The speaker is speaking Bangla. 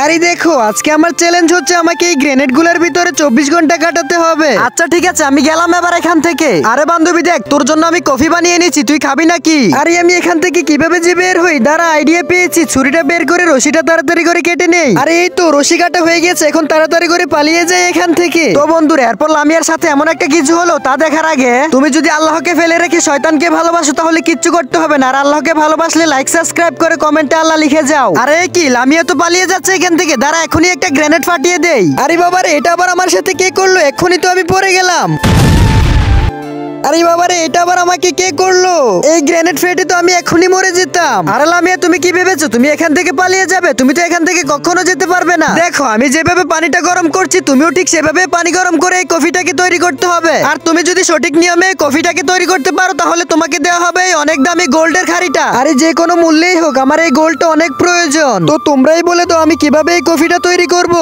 আরে দেখো, আজকে আমার চ্যালেঞ্জ হচ্ছে আমাকে এই গ্রেনেড গুলোর ভিতরে 24 ঘন্টা কাটাতে হবে। আচ্ছা ঠিক আছে, আমি গেলাম এবার এখান থেকে। আরে বান্ধবী দেখ, তোর জন্য আমি কফি বানিয়ে এনেছি, তুই খাবি নাকি? আরে আমি এখান থেকে কিভাবে যে বের হই, দাঁড়া আইডিয়া পেয়েছি। ছুরিটা বের করে রশিটা তাড়াতাড়ি করে কেটে নেই। আরে এই তো রশি কাটা হয়ে গেছে, এখন তাড়াতাড়ি করে পালিয়ে যাই এখান থেকে। তো বন্ধুরা, এরপর লামিয়ার সাথে এমন একটা কিছু হলো তা দেখার আগে তুমি যদি আল্লাহকে ফেলে রেখে শয়তানকে ভালোবাসো তাহলে কিচ্ছু করতে হবে না। আর আল্লাহকে ভালোবাসলে লাইক সাবস্ক্রাইব করে কমেন্টে আল্লাহ লিখে যাও। আরে কি লামিয়া তো পালিয়ে যাচ্ছে এখান থেকে, দাঁড়া এখনই একটা গ্রেনেড ফাটিয়ে দেই। আরে বাবারে, এটা আবার আমার সাথে কে করলো? এক্ষুনি তো আমি পড়ে গেলাম। আরে বাবারে, এটা আবার আমাকে কে করলো? এই গ্রেনেড ফেটে তো আমি এখনই মরে যেতাম। আরে লামিয়া, তুমি কি ভেবেছো তুমি এখান থেকে পালিয়ে যাবে? তুমি তো এখান থেকে কখনো যেতে পারবে না। দেখো আমি যেভাবে পানিটা গরম করছি, তুমিও ঠিক সেভাবে পানি গরম করে এই কফিটাকে তৈরি করতে হবে। আর তুমি যদি সঠিক নিয়মে কফিটাকে তৈরি করতে পারো তাহলে তোমাকে দেওয়া হবে এই অনেক দামি গোল্ডের খাড়িটা। আরে যে কোনো মূল্যেই হোক, আমার এই গোল্ডটা অনেক প্রয়োজন। তো তোমরাই বলে দাও আমি কিভাবে এই কফিটা তৈরি করব।